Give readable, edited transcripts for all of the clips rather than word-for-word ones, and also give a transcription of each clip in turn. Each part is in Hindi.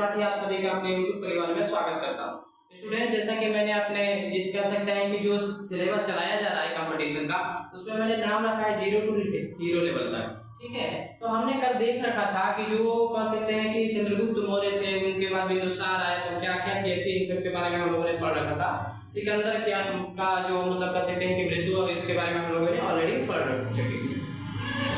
त्रिपाठी आप सभी का अपने YouTube परिवार में स्वागत करता हूँ। स्टूडेंट, जैसा कि मैंने अपने इस कह सकते हैं कि जो सिलेबस चलाया जा रहा है कंपटीशन का, उसमें मैंने नाम रखा है 0 to हीरो लेवल तक। ठीक है, तो हमने कल देख रखा था कि जो कह सकते हैं कि चंद्रगुप्त मौर्य थे, उनके बाद बिंदुसार आए तो क्या क्या किए थे, इन सब के बारे में हम लोगों ने पढ़ रखा था। सिकंदर क्या का जो मतलब कह सकते हैं कि मृत्यु, और इसके बारे में हम लोगों ने ऑलरेडी पढ़ चुके हैं।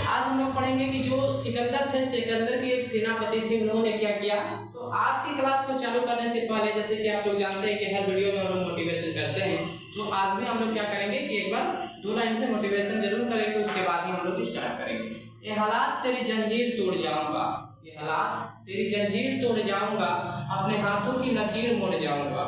आज हम लोग पढ़ेंगे कि जो सिकंदर थे, सिकंदर के एक सेनापति थे, उन्होंने क्या किया। तो आज की क्लास को चालू करने से पहले, जैसे कि आप लोग जानते हैं कि हर वीडियो में हम लोग मोटिवेशन करते हैं, तो आज भी हम लोग क्या करेंगे कि एक बार 2 लाइन से मोटिवेशन जरूर करेंगे, उसके बाद ही हम लोग स्टार्ट करेंगे। ये हालात तेरी जंजीर तोड़ जाऊंगा, ये हालात तेरी जंजीर तोड़ जाऊंगा, अपने हाथों की लकीर मोड़ जाऊंगा,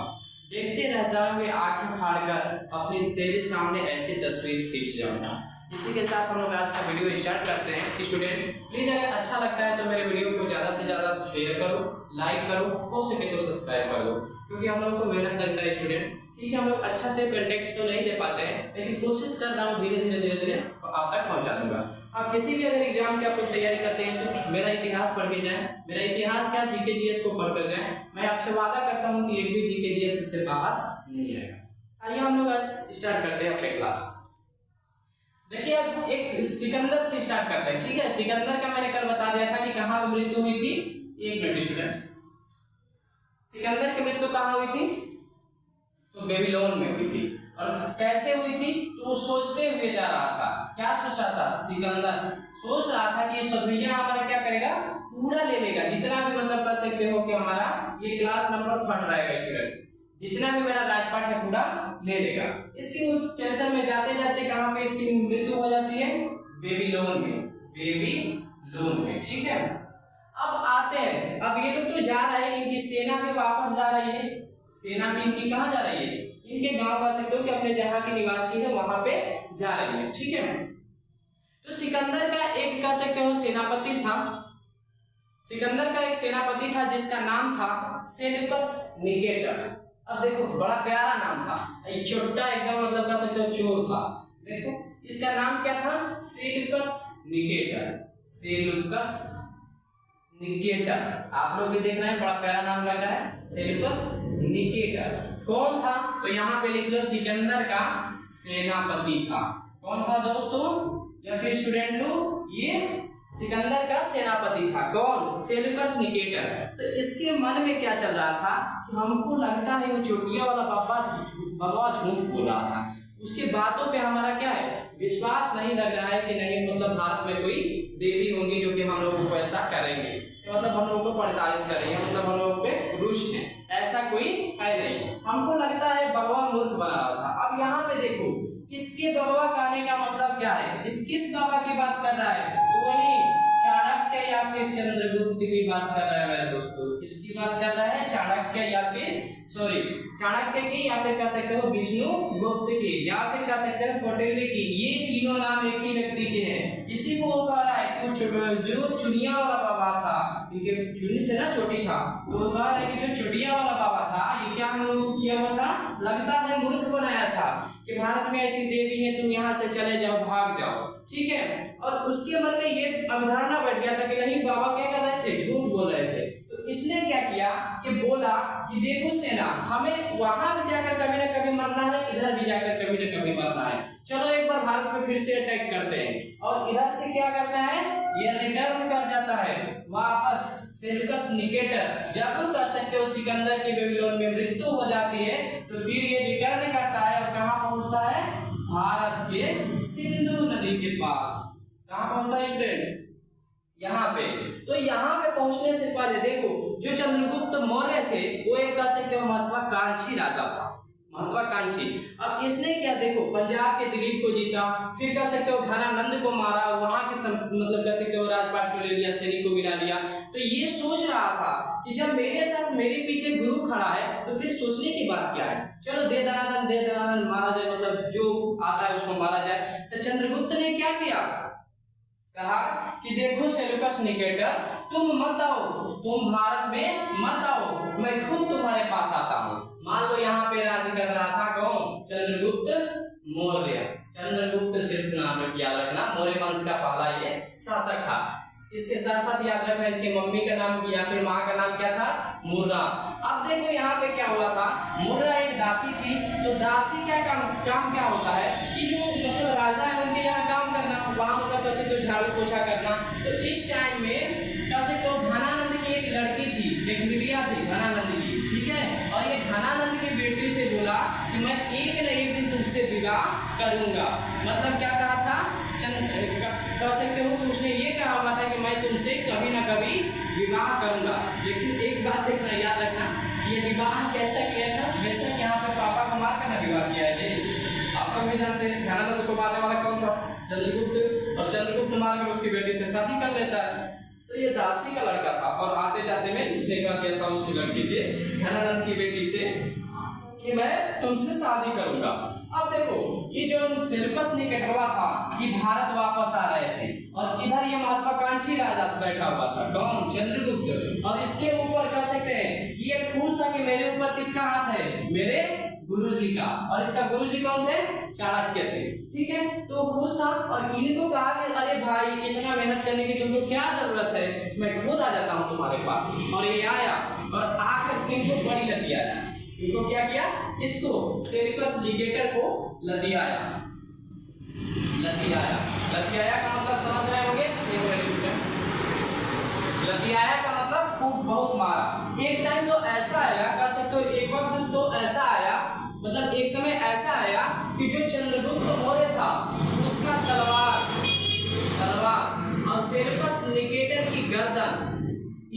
देखते रह जाओगे आंखें फाड़कर, अपनी तेरे सामने ऐसी तस्वीर खींच जाऊंगा। इसी के साथ हम लोग आज का वीडियो स्टार्ट करते हैं। स्टूडेंट, प्लीज अगर अच्छा लगता है तो मेरे वीडियो को ज़्यादा से ज़्यादा शेयर करो, लाइक करो, हो सके तो सब्सक्राइब कर दो, क्योंकि हम लोग को मेहनत लगता है स्टूडेंट। ठीक है, हम लोग अच्छा से कंटेंट तो नहीं दे पाते हैं, लेकिन कोशिश कर रहा हूँ धीरे धीरे आप तक पहुँचा दूंगा। आप किसी भी अगर एग्जाम की आप लोग तैयारी करते हैं तो मेरा इतिहास पढ़ के जाएं, मेरा इतिहास क्या जीके जीएस को पढ़ कर जाएं। मैं आपसे वादा करता हूँ कि एक भी जीके जीएस इससे बाहर नहीं आएगा। आइए हम लोग आज स्टार्ट करते हैं अपने क्लास। देखिए, अब एक सिकंदर से स्टार्ट करते हैं। ठीक है, सिकंदर का मैंने कल बता दिया था कि कहाँ पर मृत्यु हुई थी। एक मिनट स्टूडेंट, सिकंदर की मृत्यु कहाँ हुई थी? तो बेबीलोन में हुई थी। और कैसे हुई थी? तो वो सोचते हुए जा रहा था। क्या सोच रहा था? सिकंदर सोच रहा था कि ये सदुइया हमारा क्या करेगा, पूरा ले लेगा, जितना भी मतलब कर सकते हो कि हमारा ये क्लास नंबर फट रहेगा स्टूडेंट, जितना भी मेरा राजपाट है पूरा ले लेगा। इसकी टेंशन में जाते जाते कहाँ पे इसकी मृत्यु हो जाती है? बेबीलोन में, बेबीलोन में। ठीक है, अब आते हैं, अब ये लोग तो जा रहे हैं, इनकी सेना भी वापस जा रही है। सेना भी इनकी कहाँ जा रही है? इनके गांव कह सकते हो कि अपने जहाँ के निवासी है वहां पे जा रही है। ठीक है, तो सिकंदर का एक कह सकते हो सेनापति था। सिकंदर का एक सेनापति था जिसका नाम था सेल्यूकस निकेटर। अब देखो, बड़ा प्यारा नाम था, छोटा एकदम मतलब कह सकते हो चोर था। देखो, इसका नाम क्या था? Seleucus Nicator, Seleucus Nicator. आप लोग भी देख रहे हैं, बड़ा प्यारा नाम लग रहा है, सेल्यूकस निकेटर। कौन था? तो यहाँ पे लिख लो, सिकंदर का सेनापति था। कौन था दोस्तों, या फिर स्टूडेंट लोग, ये सिकंदर का सेनापति था। कौन? Seleucus Nicator. तो इसके मन में क्या चल रहा था कि हमको लगता है वो चोटिया वाला बाबा झूठ बोल रहा था, उसकी बातों पे हमारा क्या है, विश्वास नहीं लग रहा है कि नहीं मतलब भारत में कोई देवी होंगी जो कि हम लोगों को ऐसा करेंगे, मतलब हम लोगों को प्रताड़ित करेंगे, मतलब हम लोगों पे रुष्ट है, ऐसा कोई है नहीं। हमको लगता है बाबा मूर्ख बना रहा था। अब यहाँ पे देखो, किसके बाबा कहने का मतलब क्या है, किस बाबा की बात कर रहा है? तो वही चाणक्य या फिर चंद्रगुप्त की बात कर रहा है मेरे दोस्तों। किसकी बात कर रहा है? चाणक्य या फिर चाणक्य की, या फिर कह सकते हो विष्णुगुप्त की, या फिर कह सकते हो कौटिल्य की। ये तीनों नाम एक ही व्यक्ति के हैं। इसी को वो कह रहा है कि जो चुनिया वाला बाबा था, इनके चुनी थे ना, छोटी था, तो वो कह रहा है कि जो चुटिया वाला बाबा था, ये क्या हम लोगों को किया हुआ था, लगता है मूर्ख बनाया था कि भारत में ऐसी देवी है, तुम यहाँ से चले जाओ, भाग जाओ। ठीक है, और उसके मन में ये अवधारणा बैठ गया था कि नहीं, बाबा क्या कर रहे थे, झूठ बोल रहे थे। तो इसने क्या किया कि बोला कि देखो सेना, हमें वहां भी जाकर कभी ना कभी मरना है, इधर भी जाकर कभी ना कभी मरना है, चलो एक बार भारत में फिर से अटैक करते हैं। और इधर से क्या करता है, ये रिटर्न कर जाता है वापस। सेल्यूकस निकेटर जब कह सकते हो सिकंदर की बेबीलोन में मृत्यु हो जाती है, तो फिर ये रिटर्न करता है और कहाँ पहुंचता है? भारत के सिंधु नदी के पास। कहाँ पहुंचता है स्टूडेंट? यहाँ पे। तो यहाँ पे पहुंचने से पहले देखो, जो चंद्रगुप्त मौर्य थे वो एक कह सकते हो महत्वाकांक्षी राजा था, महत्वाकांक्षी। अब इसने क्या, देखो, पंजाब के दिलीप को जीता, फिर कह सकते हो घनानंद को मारा, वहां के मतलब कह सकते हो राजपाट को ले लिया, सैनिक को गिरा लिया। तो ये सोच रहा था कि जब मेरे साथ मेरे पीछे गुरु खड़ा है तो फिर सोचने की बात क्या है, चलो दे दनादन मारा जाए, मतलब जो आता है उसको मारा जाए। तो चंद्रगुप्त ने क्या किया, कहा कि देखो सेल्यूकस निकेटर, तुम मत आओ, तुम भारत में मत आओ, मैं खुद तुम्हारे पास आता हूँ। मान लो यहाँ पे राज कर रहा था कौन? चंद्रगुप्त मौर्य। चंद्रगुप्त सिर्फ नाम याद रखना, मौर्य वंश का पहला ये शासक था। इसके साथ साथ याद रखना इसकी मम्मी का नाम या फिर माँ का नाम क्या था, मुर्रा। अब देखो यहाँ पे क्या हुआ था, मुर्रा एक दासी थी। तो दासी क्या काम क्या होता है कि जो मतलब राजा है उनके यहाँ काम करना, वहाँ मतलब वैसे तो झाड़ू पोछा करना। तो इस टाइम में कैसे तो घनानंद की एक लड़की थी, एक बिटिया थी घनानंद की, ठीक है। और ये घनानंद की बेटी से बोला कि मैं एक न एक दिन तुमसे विवाह करूंगा। मतलब क्या कहा था, कह सकते हो कि उसने ये कहा हुआ था कि मैं तुमसे कभी ना कभी विवाह करूंगा। लेकिन एक बात देखना, याद रखना, ये विवाह कैसा किया था, वैसा कि यहाँ पे पापा को मार कर ना विवाह किया है जी। आप लोग भी जानते हैं घनानंद को मारने वाला कौन था, चंद्रगुप्त। और चंद्रगुप्त मारकर उसकी बेटी से शादी कर लेता है। तो ये दासी का लड़का था और आते जाते में इसने कह दिया था उसकी लड़की से, घनानंद की बेटी से, कि मैं तुमसे शादी करूंगा। अब देखो ये जो सेल्यूकस निकेटरवा था ये भारत वापस आ रहे थे और इधर ये महत्वाकांक्षी राजा बैठा हुआ था, कौन, चंद्रगुप्त। और इसके ऊपर कह सकते हैं कि ये खुश था कि मेरे ऊपर किसका हाथ है, मेरे गुरुजी का। और इसका गुरुजी कौन थे, चाणक्य थे, ठीक है। तो खुश था और इनको कहा कि अरे भाई इतना मेहनत करने की तुमको क्या जरूरत है, मैं खुद आ जाता हूँ तुम्हारे पास। और ये आया और आकर इनको बड़ी लतियाया। इनको क्या किया, इसको सेल्यूकस निकेटर को लतियाया। लतियाया का मतलब समझ रहे होंगे, लतियाया का मतलब खूब बहुत मारा। एक टाइम तो ऐसा आया, कह सकते हो एक वक्त तो ऐसा आया, मतलब एक समय ऐसा आया कि जो चंद्रगुप्त मौर्य था उसका तलवार और सेल्यूकस निकेटर की गर्दन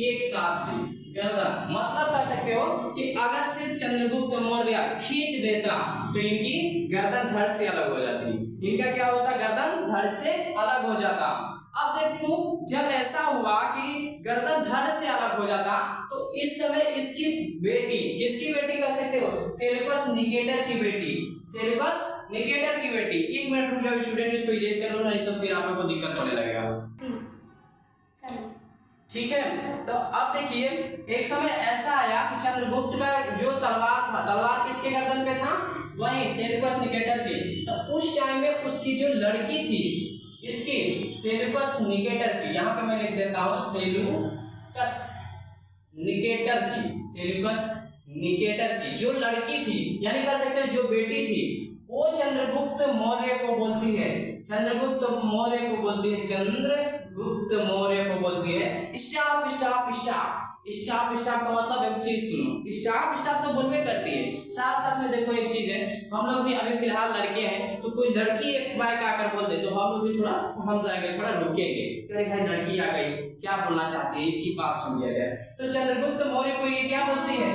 एक साथ थी। गर्दन मतलब कह सकते हो कि अगर सिर्फ चंद्रगुप्त मौर्य खींच देता तो इनकी गर्दन धड़ से अलग हो जाती। इनका क्या होता, गर्दन धड़ से अलग हो जाता। अब देखो जब ऐसा हुआ कि गर्दन धड़ से अलग हो जाता तो इस समय इसकी बेटी, किसकी बेटी कह सकते हो, सेल्यूकस निकेटर की बेटी, सेल्यूकस निकेटर की बेटी। एक मिनट रुक जाओ स्टूडेंट, इसको इरेज कर लो नहीं तो फिर आप लोग को दिक्कत होने लगेगा, ठीक है। तो अब देखिए एक समय ऐसा आया कि चंद्रगुप्त का जो तलवार था, तलवार किसके गर्दन पे था, वही सेल्यूकस निकेटर के। तो उस टाइम में उसकी जो लड़की थी, इसकी सेल्यूकस निकेटर की, यहाँ पे मैं लिख देता हूँ सेल्यूकस निकेटर की, सेल्यूकस निकेटर की जो लड़की थी, यानी कह सकते हैं जो बेटी थी, वो चंद्रगुप्त मौर्य को बोलती है, चंद्रगुप्त मौर्य को बोलती है, चंद्रगुप्त मौर्य को बोलती है stop stop stop. Stop stop का मतलब एक चीज सुनो, स्टॉप स्टॉप तो बोलबे करती है। साथ साथ में देखो एक चीज है, हम लोग भी अभी फिलहाल लड़के हैं तो कोई लड़की एक बार आकर बोल दे तो हम लोग भी थोड़ा समझ जाएंगे, थोड़ा रुकेंगे, अरे भाई लड़की आ गई क्या बोलना चाहती है, इसकी बात समझ जाए। तो चंद्रगुप्त मौर्य को ये क्या बोलती है,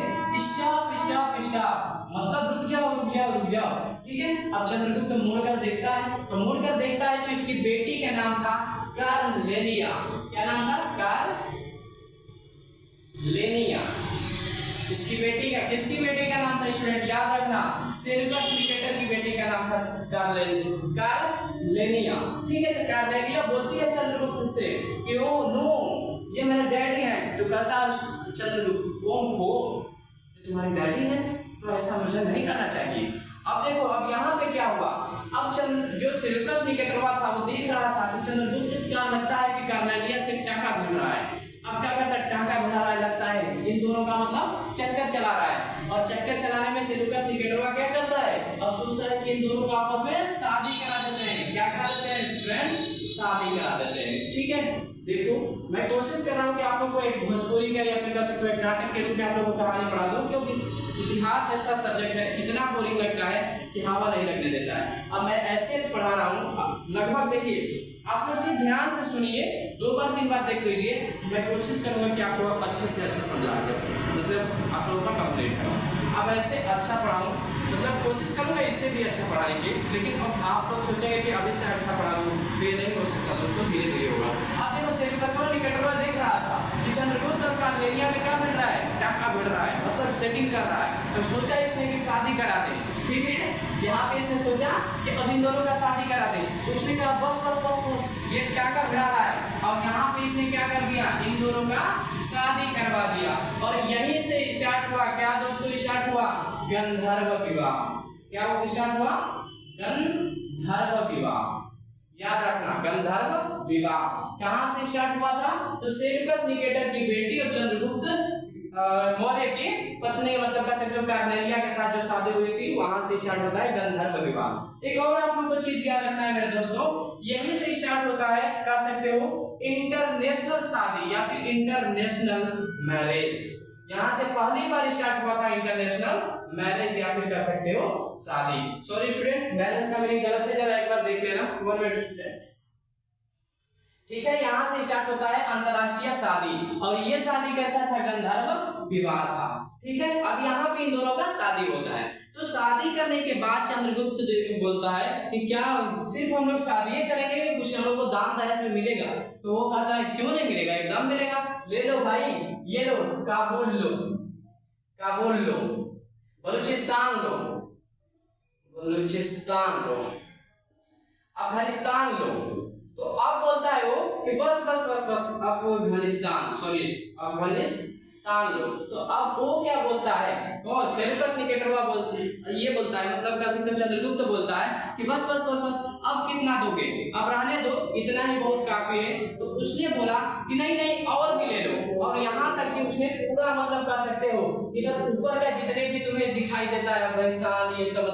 स्टॉप स्टॉप स्टॉप, मतलब रुक जाओ रुक जाओ रुक जाओ, ठीक है। अब चंद्रगुप्त मुड़कर देखता है, तो मुड़कर देखता है तो इसकी बेटी का नाम था कार्नेलिया। क्या नाम था, कार्नेलिया। इसकी बेटी का, किसकी बेटी का नाम था स्टूडेंट, याद रखना, सेल्यूकस निकेटर की बेटी का नाम था कार्नेलिया, ठीक है। तो कार्नेलिया बोलती है चंद्रगुप्त से कि ओ नो ये मेरे डैडी हैं। तो कहता है चंद्रगुप्त कौन हो, तुम्हारे डैडी हैं, तो ऐसा मुझे नहीं करना चाहिए। अब देखो अब यहाँ पे क्या हुआ, अब जो सेल्यूकस निकेटरवा था वो देख रहा था कि चंद्रगुप्त क्या लगता है कि कार्नेलिया से टाका भिड़ रहा है। अब क्या करता है, टाका भिड़ा रहा है, लगता है इन दोनों का मतलब चक्कर चला रहा है। और चक्कर चलाने में सेल्यूकस निकेटरवा क्या करता है, और सोचता है कि इन दोनों को आपस में शादी करा देते हैं। क्या करा देते हैं फ्रेंड, शादी करा देते हैं, ठीक है। देखो मैं कोशिश कर रहा हूँ कि आप लोग को एक भोजपुरी का या फिर कह सकते हो एक नाटक के रूप में आप लोग को कहानी पढ़ा दूं, क्योंकि इतिहास ऐसा सब्जेक्ट है इतना बोरिंग लगता है कि हवा नहीं लगने देता है। अब मैं ऐसे पढ़ा रहा हूँ, लगभग देखिए आप लोग सिर्फ ध्यान से सुनिए, 2 बार 3 बार देख लीजिए। मैं कोशिश करूँगा कि आपको अच्छे से अच्छा समझा के मतलब आप लोगों का कंप्लीट करूँ। अब ऐसे अच्छा पढ़ाऊँ, मतलब कोशिश करूँगा इससे भी अच्छा पढ़ाने की, लेकिन अब आप लोग सोचेंगे कि अभी से अच्छा पढ़ा दूँ तो ये नहीं हो सकता दोस्तों, धीरे धीरे होगा। अब देखो सेल्यूकस निकेटरवा देख रहा था कि चंद्रगुप्त और कार्नेलिया में क्या भिड़ रहा है, टाका भिड़ रहा है, मतलब सेटिंग कर रहा है। तो सोचा इसने कि शादी करा दे, ठीक है। यहाँ पे इसने सोचा कि अब इन दोनों का शादी करा दे। तो उसने कहा बस बस बस बस ये टाका भिड़ा रहा है, और यहाँ पे इसने क्या कर दिया, इन दोनों का शादी करवा दिया। और यहीं से स्टार्ट हुआ क्या दोस्तों, स्टार्ट हुआ गंधर्व विवाह। क्या वो स्टार्ट हुआ, गंधर्व विवाह। याद रखना, गंधर्व विवाह कहाँ से स्टार्ट हुआ था? तो सेल्यूकस निकेटर की बेटी और चंद्रगुप्त मौर्य की पत्नी मतलब कह सकते हो कार्नेलिया के साथ जो शादी हुई थी वहां से स्टार्ट होता है गंधर्व विवाह। एक और आप लोगों को चीज याद रखना है मेरे दोस्तों, यहीं से स्टार्ट होता है कह सकते हो इंटरनेशनल शादी या फिर इंटरनेशनल मैरिज। यहाँ से पहली बार स्टार्ट हुआ था इंटरनेशनल मैरिज या फिर कह सकते हो शादी। सॉरी स्टूडेंट, मैरिज का मीनिंग गलत है, जरा एक बार देख लेना। 1 मिनट स्टूडेंट, ठीक है। यहाँ से स्टार्ट होता है अंतरराष्ट्रीय शादी और ये शादी कैसा था? गंधर्व विवाह था, ठीक है। अब यहाँ पे इन दोनों का शादी होता है। तो शादी करने के बाद चंद्रगुप्त बोलता है कि क्या सिर्फ हम लोग शादी करेंगे कि कुछ हम लोग को दान दहेज में मिलेगा? तो वो कहता है क्यों नहीं मिलेगा, एकदम मिलेगा, ले लो भाई, ये लो, काबुल लो, काबुल लो, बलूचिस्तान लो, बलूचिस्तान लो, अफगानिस्तान लो। तो अब बोलता है वो कि बस बस बस बस अफगानिस्तान, सॉरी अफगानिस्तान लो। तो अब वो क्या बोलता है? कौन? सेल्यूकस निकेटर ये बोलता है, मतलब कह सकते हो चंद्रगुप्त बोलता है कि बस बस बस बस अब कितना दोगे? अब रहने दो, इतना ही बहुत काफी है। तो उसने बोला कि नहीं नहीं और भी ले लो, और यहाँ तक कि उसने पूरा मतलब कह सकते हो इधर ऊपर का जितने भी तुम्हें दिखाई देता है अफगानिस्तान ये सब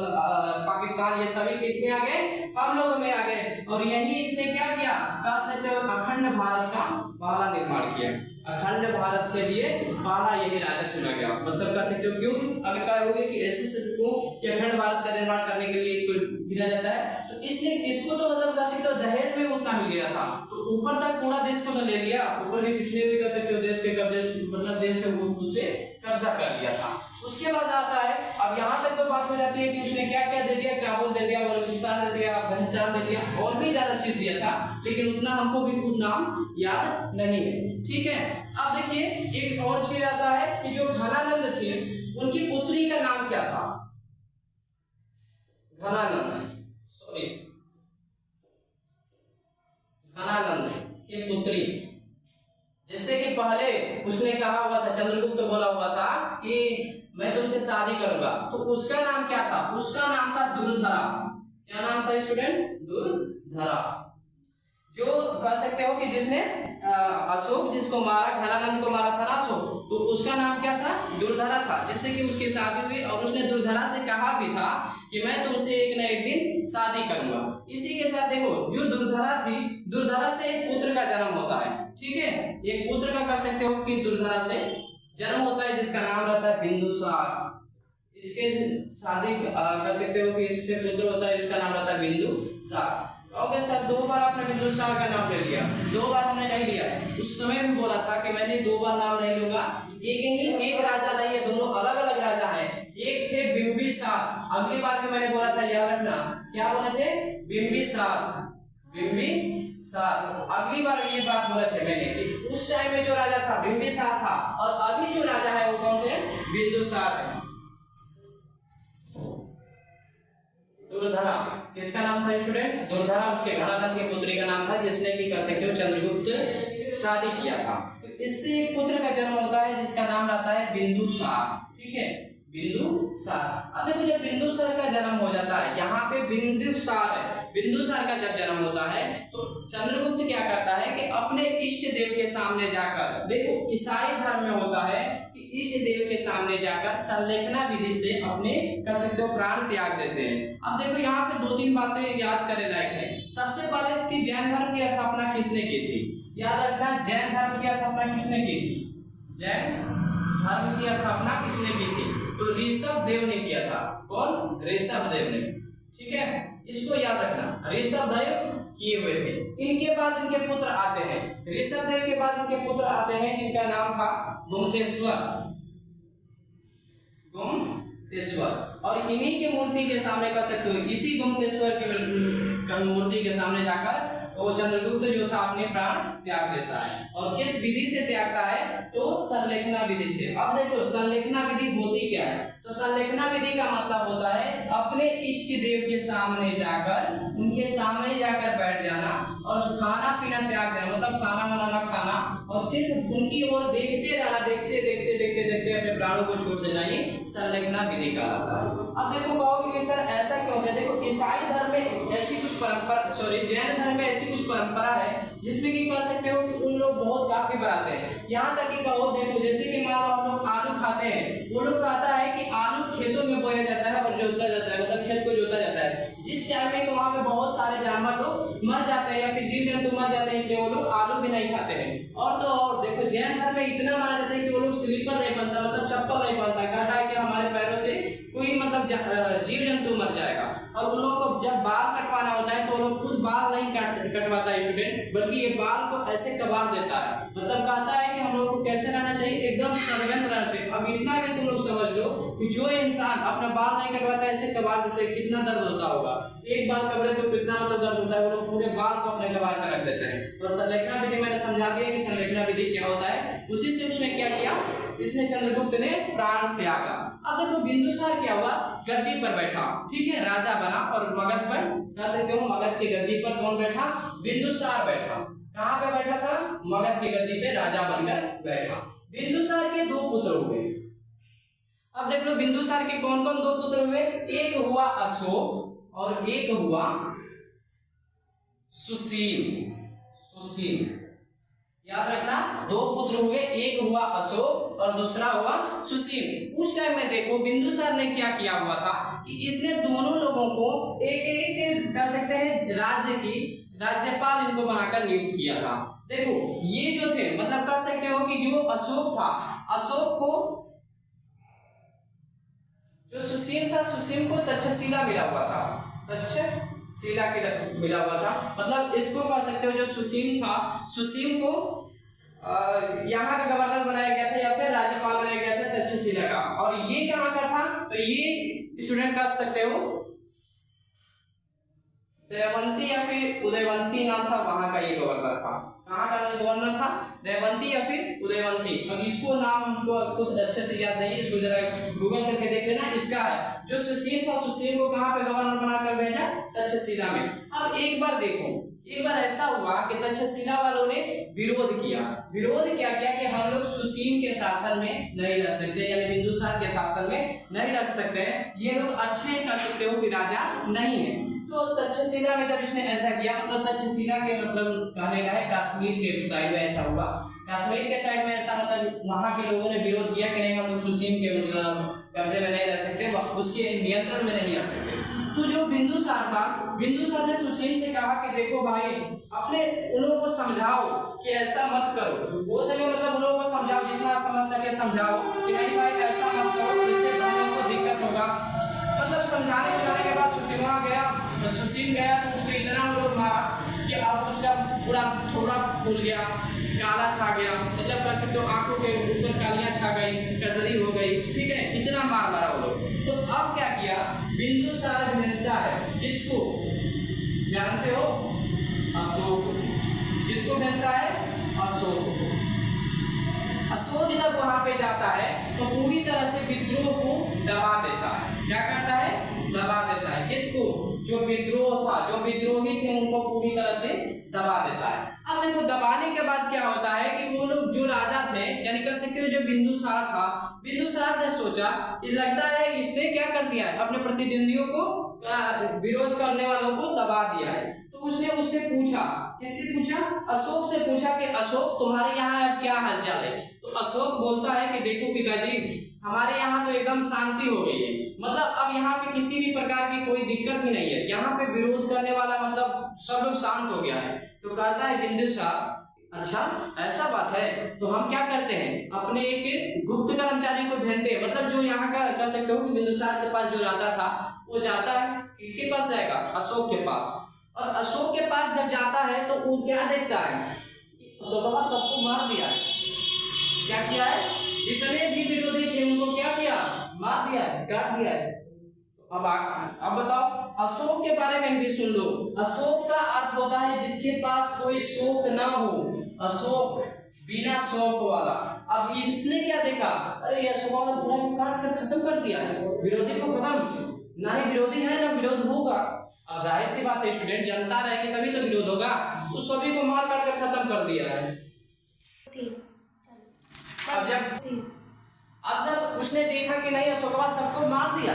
पाकिस्तान ये सभी किसमें आ गए? हम लोग में आ गए। और यही इसने क्या किया? कह सकते हो अखंड भारत का पहला निर्माण किया। अखंड भारत के लिए पहला यही राजा चुना गया। मतलब कह सकते हो क्यों? अगर कहोगे कि ऐसे को कि अखंड भारत का निर्माण करने के लिए इसको गिना जाता है, तो इसने इसको तो मतलब कह सकते हो दहेज में उतना मिल गया था, तो ऊपर तक पूरा देश को तो ले लिया, ऊपर भी जितने भी कह सकते हो देश के कब्जे मतलब देश के उससे कब्जा कर लिया था। उसके बाद आता है, अब यहाँ तक तो बात हो जाती है कि उसने क्या क्या दे दिया, काबुल दे दिया, बलूचिस्तान दे दिया, अफगानिस्तान दे दिया, और भी ज्यादा चीज दिया था, लेकिन उतना हमको भी खुद नाम याद नहीं है, ठीक है। अब देखिए एक और चीज आता है कि जो घनानंद थे उनकी पुत्री का नाम क्या था? घनानंद, सॉरी घनानंद की पुत्री, जिससे कि पहले उसने कहा हुआ था, चंद्रगुप्त बोला हुआ था कि मैं तुमसे शादी करूंगा, तो उसका नाम क्या था? उसका नाम था दुर्धरा। क्या नाम था स्टूडेंट? दुर्धरा। जो कह सकते हो कि जिसने अशोक जिसको मारा, घनानंद को मारा था ना अशोक, तो उसका नाम क्या था? दुर्धरा था, जिससे कि उसकी शादी हुई और उसने दुर्धरा से कहा भी था कि मैं तुमसे एक न एक दिन शादी करूंगा। इसी के साथ देखो जो दुर्धरा थी, दुर्धरा से एक पुत्र का जन्म होता है, ठीक है। एक पुत्र का कह सकते हो कि दुर्धरा से जन्म होता है जिसका नाम रहता है बिंदुसार। इसके शादी कह सकते हो कि इससे पुत्र होता है जिसका नाम रहता है बिंदुसार। ओके सर, 2 बार आपने बिंदुसार का नाम ले लिया, 2 बार हमने नहीं लिया। उस समय भी बोला था कि मैंने 2 बार नाम नहीं लूंगा, एक राजा नहीं है, दोनों अलग अलग राजा हैं। एक थे बिंबिसार, अगली बार भी मैंने बोला था, याद रखना, क्या बोले थे? बिंबिसार, बिंबिसार। अगली बार ये बात बोले थे मैंने कि उस टाइम में जो राजा था बिंबिसार था, और अभी जो राजा है वो कौन थे? बिंदुसार है। दुर्धरा किसका नाम था स्टूडेंट? दुर्धरा उसके घनानंद की पुत्री का नाम था, जिसने भी कह सकते हो चंद्रगुप्त शादी किया था। तो इससे एक पुत्र का जन्म होता है जिसका नाम रहता है बिंदुसार, ठीक है, बिंदुसार। अब देखो जब बिंदुसार का जन्म हो जाता है, यहाँ पे बिंदुसार है, बिंदुसार का जब जन्म होता है तो चंद्रगुप्त क्या करता है कि अपने इष्ट देव के सामने जाकर, देखो ईसाई धर्म में होता है कि इष्ट देव के सामने जाकर संलेखना विधि से अपने कह सकते हो प्राण त्याग देते हैं। अब देखो यहाँ पे 2-3 बातें याद करने लायक है। सबसे पहले कि जैन धर्म की स्थापना किसने की थी? याद रखना, जैन धर्म की स्थापना किसने की थी? जैन धर्म की स्थापना किसने की थी? तो ऋषभ देव ने किया था। कौन? ऋषभ देव ने, ठीक है, इसको याद रखना, ऋषभ देव किए हुए थे। इनके बाद इनके पुत्र आते हैं, ऋषभ देव के बाद इनके पुत्र आते हैं जिनका नाम था गुमतेश्वर, गुमतेश्वर। और इन्हीं के मूर्ति के सामने कर सकते हो, इसी गुमतेश्वर के मूर्ति के सामने जाकर वो चंद्रगुप्त जो था अपने प्राण त्याग देता है। और किस विधि से त्यागता है? तो संलेखना विधि से। अब देखो संलेखना विधि होती क्या है? तो संलेखना विधि का मतलब होता है अपने इष्ट देव के सामने जाकर, उनके सामने जाकर बैठ जाना और खाना पीना त्याग देना, मतलब खाना बनाना खाना और सिर्फ उनकी ओर देखते रहना, देखते देखते देखते देखते अपने प्राणों को छोड़ देना, ये संलेखना विधि कहलाता है। अब देखो कहोगे कि सर ऐसा क्यों है? देखो ईसाई धर्म में ऐसी कुछ परंपरा, जैन धर्म में ऐसी कुछ परंपरा है जिसमें कि कह सकते हो कि उन लोग बहुत काफी बनाते हैं। यहाँ तक कि कहो देखो जैसे कि मान लो हम लोग आलू खाते हैं, वो लोग कहता है कि आलू खेतों में बोया जाता है और जोता जाता है, मतलब खेत को जोता जाता है जिस टाइम में वहाँ पे बहुत सारे जानवर लोग मर जाते हैं या फिर जीव जंतु मर जाते हैं, इसलिए वो लोग आलू भी नहीं खाते हैं। और तो और देखो जैन धर्म में इतना माना जाता है कि वो लोग स्लीपर नहीं पहनता, मतलब चप्पल नहीं पहनता, कहता है कि हमारे पैरों से कोई मतलब जीव जंतु मर जाएगा। और उन लोगों को जब बाल कटवाना होता है तो वो लोग खुद बाल नहीं कटवाता है स्टूडेंट, बल्कि ये बाल को ऐसे कबार देता है, मतलब कहता है कि हम लोग को कैसे रहना चाहिए, एकदम संयंत्र रहना चाहिए। अब इतना भी तुम लोग समझ लो कि जो इंसान अपना बाल नहीं कटवाता ऐसे कबार देते हैं, कितना दर्द होता होगा। एक बाल कबरे तो कितना मतलब दर्द होता है, वो लोग पूरे बाल को अपने कबार कर रख देते हैं। तो संलेखना विधि मैंने समझा दिया कि संलेखना विधि क्या होता है। उसी से उसने क्या किया, इसने चंद्रगुप्त ने प्राण त्यागा। अब देखो बिंदुसार क्या हुआ, गद्दी पर बैठा, ठीक है, राजा बना और मगध पर कह सकते हो मगध की गद्दी पर कौन बैठा, बिंदुसार बैठा। कहाँ पे बैठा था, मगध की गद्दी पे राजा बनकर बैठा। बिंदुसार के दो पुत्र हुए। अब देख लो बिंदुसार के कौन कौन दो पुत्र हुए, एक हुआ अशोक और एक हुआ सुसील। सुसील याद रखना, दो पुत्र हुए, एक हुआ अशोक और दूसरा हुआ सुसील। उस टाइम में देखो बिंदुसार ने क्या किया हुआ था कि इसने दोनों लोगों को एक एक कह सकते हैं राज्य की राज्यपाल इनको बनाकर नियुक्त किया था। देखो ये जो थे मतलब कह सकते हो कि जो अशोक था, अशोक को जो सुसील था, सुसील को तक्षशिला मिला हुआ था, तक्षशिला के मिला हुआ था, मतलब इसको कह सकते हो जो सुसील था, सुसील को यहाँ का गवर्नर बनाया गया था या फिर राज्यपाल बनाया गया था तक्षशिला का। और ये कहाँ का था, तो ये स्टूडेंट कह सकते हो दमयंती या फिर उदयवंती नाम था, वहां का ये गवर्नर था। कहाँ का गवर्नर था, दमयंती या फिर उदयवंती। अब इसको नाम हमको खुद अच्छे से याद नहीं है, इसको जरा गूगल करके देख लेना। इसका है जो सुशील था, सुशील को कहाँ पे गवर्नर बनाकर भेजा, तक्षशिला में। अब एक बार देखो, एक बार ऐसा हुआ कि तक्षशिला वालों ने विरोध किया। विरोध क्या किया कि हम लोग सुशील के शासन में नहीं रह सकते, यानी बिंदुसार के शासन में नहीं रख सकते हैं, ये लोग अच्छे कह सकते हो कि राजा नहीं है। तो तक्षशिला में जब इसने ऐसा किया, मतलब तक्षशिला के मतलब कहने का है कश्मीर के साइड में ऐसा हुआ, कश्मीर के साइड में ऐसा मतलब वहाँ के लोगों ने विरोध किया कि नहीं हम लोग सुशील के मतलब कब्जे में नहीं रह सकते, उसके नियंत्रण में नहीं आ सकते। तो जो बिंदुसार था, बिंदुसार ने सुशील से कहा कि देखो भाई अपने उन लोगों को समझाओ कि ऐसा मत करो, हो सके मतलब उन लोगों को समझाओ, जितना समझ सके समझाओ कि नहीं भाई ऐसा मत करो, इससे हम लोगों को दिक्कत होगा। मतलब समझाने के बाद सुशील वहाँ गया, तो सुशील गया तो उसको इतना हम लोग मारा कि अब उसका पूरा थोड़ा फूल गया, काला छा गया, मतलब कह सकते हो आंखों के ऊपर कालियां छा गई, कजरी हो गई, ठीक है, इतना मार मारा वो लोग। तो अब क्या किया, बिंदुसार भेजता है किसको, जानते हो, अशोक। किसको भेजता है, अशोक। अशोक जब वहां पे जाता है तो पूरी तरह से विद्रोह को दबा देता है। क्या करता है, दबा देता है। किसको, जो विद्रोह था, जो विद्रोही थे उनको पूरी तरह से दबा देता है। अब देखो दबाने के बाद क्या होता है कि वो लोग जो राजा थे, यानी कह सकते हो जो बिंदुसार था, बिंदुसार ने सोचा कि लगता है इसने क्या कर दिया है, अपने प्रतिद्वंदियों को विरोध करने वालों को दबा दिया है। तो उसने उससे पूछा, किससे पूछा, अशोक से पूछा कि अशोक तुम्हारे यहाँ अब क्या हालचाल है। तो अशोक बोलता है कि देखो पिताजी हमारे यहाँ तो एकदम शांति हो गई है, मतलब अब यहाँ पे किसी भी प्रकार की कोई दिक्कत ही नहीं है, यहाँ पे विरोध करने वाला मतलब सब लोग शांत हो गया है। तो कहता है बिंदुसार अच्छा ऐसा बात है, तो हम क्या करते हैं अपने एक गुप्त कर्मचारी को भेजते हैं, मतलब जो यहाँ का कह सकते हो कि बिंदुसार के पास जो राजा था वो जाता है, किसके पास जाएगा, अशोक के पास। और अशोक के पास जब जाता है तो वो क्या देखता है, अशोक सबको मार दिया है। क्या किया है, जितने भी विरोधी थे उनको क्या किया, मार दिया है, काट दिया है। अब बताओ अशोक के बारे में भी सुन लो। अशोक का अर्थ होता है जिसके पास कोई शोक ना हो, अशोक बिना शौक वाला। अब इसने क्या देखा, अरे ये अशोक वाला घोड़ा को काट कर खत्म कर दिया है, विरोधी को खत्म, ना ही विरोधी है ना विरोध होगा। अब जाहिर सी बात है स्टूडेंट, जनता रहेगी तभी तो विरोध होगा, तो सभी को मार काट कर खत्म कर दिया है। अब जब उसने देखा कि नहीं अशोकवा सबको मार दिया,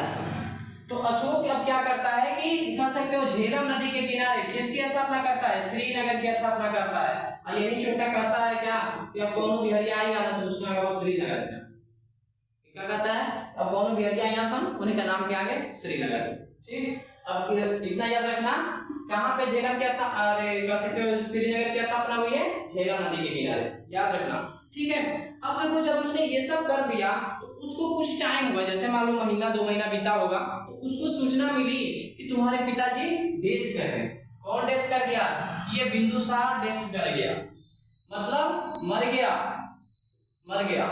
तो अशोक अब क्या करता है कि कह सकते हो झेलम नदी के किनारे किसकी स्थापना करता है, श्रीनगर की स्थापना करता है। और यही छोटा कहता है क्या कि अब कौन बिहरिया आएगा ना तो उसका नाम श्रीनगर था। क्या कहता है, अब कौन बिहरिया यहाँ सन उन्हीं का नाम क्या आगे श्रीनगर। ठीक, अब इतना याद रखना, कहाँ पे झेलम की स्थापना, अरे कह सकते हो श्रीनगर की स्थापना हुई है, झेलम नदी के किनारे, याद रखना। ठीक है, अब देखो जब उसने ये सब कर दिया तो उसको कुछ टाइम हुआ, जैसे मान लो महीना 2 महीना बीता होगा, तो उसको सूचना मिली कि तुम्हारे पिताजी डेथ कर गए। कौन डेथ कर गया, ये बिंदुसार डेथ कर गया, मतलब मर गया।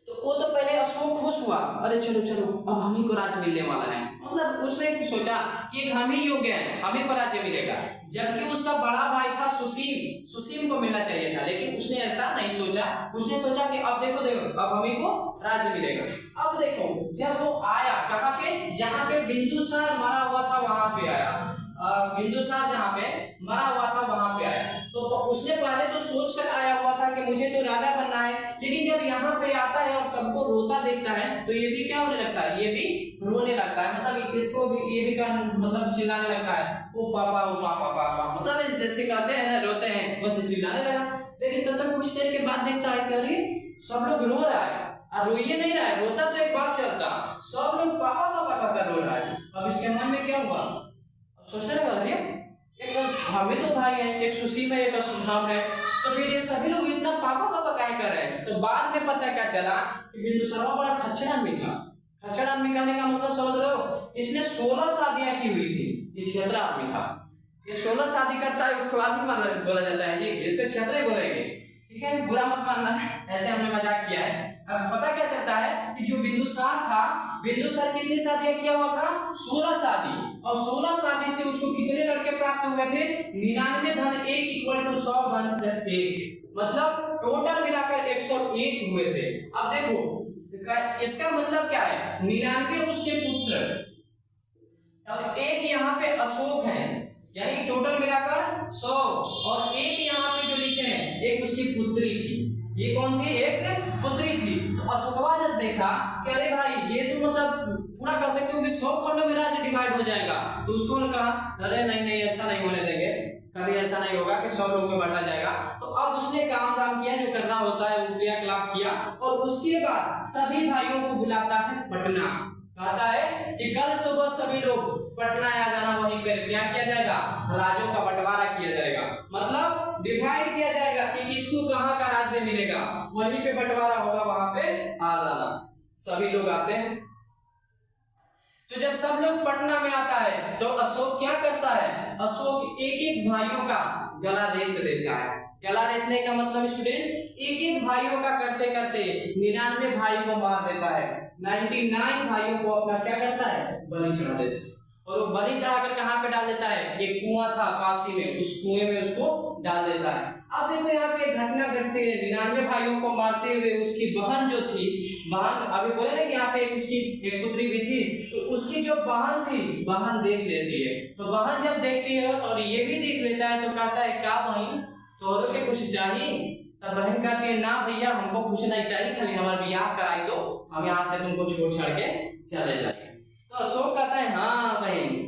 तो वो तो पहले अशोक खुश हुआ, अरे चलो चलो अब हम ही को राज्य मिलने वाला है, मतलब उसने सोचा कि हम ही योग्य हैं, हमें को राज्य मिलेगा। जबकि उसका बड़ा भाई था सुसीम को मिलना चाहिए था, लेकिन उसने ऐसा नहीं सोचा। उसने सोचा कि अब देखो अब हमें को राज्य मिलेगा। अब देखो जब वो आया कहाँ पे, जहाँ पे बिंदुसार मरा हुआ था वहां पे आया, बिंदुसार जहाँ पे मरा हुआ था वहां पे आया। तो उसने पहले तो सोच कर आया हुआ था कि मुझे तो राजा बनना है, लेकिन जब यहाँ पे आता है और सबको रोता देखता है तो ये भी क्या होने लगता है, ये भी रोने लगता है, मतलब इसको भी ये भी मतलब चिल्लाने लगता है, ओ पापा ओ पापा पापा, मतलब जैसे कहते हैं ना रोते हैं वैसे चिल्लाने लगा। लेकिन तब तक कुछ देर के बाद देखता है कि अरे सब लोग रो रहा है, और रोइए नहीं रहा है, रोता तो एक बात चलता, सब लोग पापा पापा पापा रो रहा है। अब इसके मन में क्या हुआ, सोचने लगा अरे एक हमें तो भाई है, एक सुसीम है, एक अशुभाम है, तो फिर ये सभी लोग इतना पापा पापा काहे कर रहे हैं। तो बाद में पता क्या चला कि बिंदुसार बड़ा खच्चर आदमी था। खच्चर आदमी कहने का मतलब समझ रहे हो, इसने 16 शादियां की हुई थी, ये क्षेत्र आदमी था, ये 16 शादी करता है, उसको आदमी बोला जाता है जी, इसको क्षेत्र बोलेंगे। ठीक है, बुरा मत मानना, ऐसे हमने मजाक किया है। अब पता क्या चलता है कि जो बिंदुसार था, बिंदुसार कितनी शादियां किया हुआ था, 16 शादी, और 16 शादी से उसको कितने लड़के प्राप्त हुए थे, 99 धन 1 इक्वल टू 100 धन 1, मतलब टोटल मिलाकर 101 हुए थे। अब देखो इसका मतलब क्या है, 99 उसके पुत्र और एक यहाँ पे अशोक है, यानी टोटल मिलाकर 100, और एक यहाँ पे जो लिखे हैं एक उसकी पुत्री थी। ये कौन थी, एक पुत्री थी। तो अशोकवा जब देखा कि अरे भाई ये तो मतलब पूरा कह सकते हो कि 100 खंडों में राज्य डिवाइड हो जाएगा, तो उसको कहा अरे नहीं ऐसा नहीं होने देंगे, कभी ऐसा नहीं होगा कि 100 लोगों में बांटा जाएगा। तो अब उसने काम किया जो करना होता है, वो क्रियाकलाप किया, और उसके बाद सभी भाइयों को बुलाता है पटना, कहता है कि कल सुबह सभी लोग पटना आ जाना, वहीं पर क्या किया जाएगा, राज्यों का बंटवारा किया जाएगा, मतलब डिवाइड किया जाएगा कि किसको कहाँ का राज्य मिलेगा, वहीं पे बंटवारा होगा, वहां पे आ जाना। सभी लोग आते हैं। तो जब सब लोग पटना में आता है तो अशोक क्या करता है, अशोक एक एक भाइयों का गला रेत देता है। गला रेतने का मतलब स्टूडेंट एक एक भाइयों का करते करते 99 भाई को मार देता है, 99 भाइयों को अपना क्या करता है, बलि चढ़ा देता है। और वो बलि चढ़ाकर कहाँ पे डाल देता है, एक कुआं था पासी में, उस कुएं में उसको डाल देता है। अब देखो यहाँ पे घटना घटती है, 99 भाइयों को मारते हुए उसकी बहन जो थी, बहन अभी बोले ना कि यहाँ पे उसकी एक पुत्री भी थी, तो उसकी जो बहन थी, बहन देख लेती है। तो बहन जब देखती है और ये भी देख लेता है तो कहता है क्या बहन तोहरो के कुछ चाहिए, तब बहन कहती है ना भैया हमको कुछ नहीं चाहिए, खाली हमारा ब्याह कराई दो, हम यहाँ से तुमको छोड़ छाड़ के चले जाए। तो अशोक कहता है हाँ बहन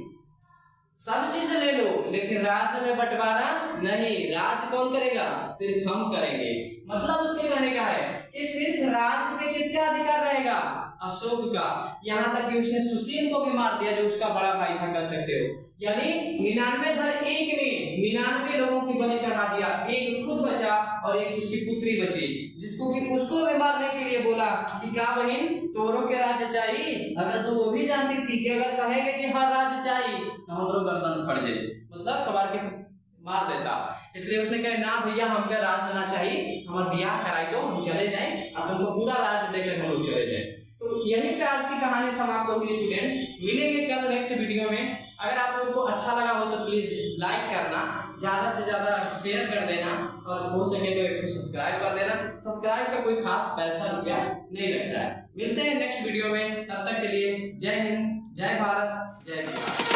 सब चीज ले लो, लेकिन राज्य में बंटवारा नहीं, राज कौन करेगा, सिर्फ हम करेंगे। मतलब उसके कहने का है कि सिर्फ राज्य पे किसका अधिकार रहेगा, अशोक का। यहाँ तक कि उसने सुशील को भी मार दिया जो उसका बड़ा भाई था, कह सकते हो, यानी 99 धन 1 में 99 लोगों की बलि चढ़ा दिया, एक खुद बचा और एक उसकी पुत्री बची, जिसको कि उसको भी मारने के लिए बोला कि क्या बहन तोरो के राज्य चाहिए। अगर तो वो भी जानती थी कि अगर कहेंगे कि हाँ राज्य चाहिए तो हमरो गर्दन फट जाए, मतलब कबार के मार देता। इसलिए उसने कहा ना भैया हमको राज लेना चाहिए, हमारा ब्याह कराई दो, हम चले जाएं, अब तुमको पूरा राज देकर हम लोग चले जाएं। तो यही पे आज की कहानी समाप्त होगी स्टूडेंट। मिलेंगे कल नेक्स्ट वीडियो में। अगर आप लोगों को अच्छा लगा हो तो प्लीज लाइक करना, ज्यादा से ज्यादा शेयर कर देना, और हो सके तो एक सब्सक्राइब कर देना। सब्सक्राइब का कोई खास पैसा रुपया नहीं लगता है। मिलते हैं नेक्स्ट वीडियो में, तब तक के लिए जय हिंद, जय भारत, जय बिहार।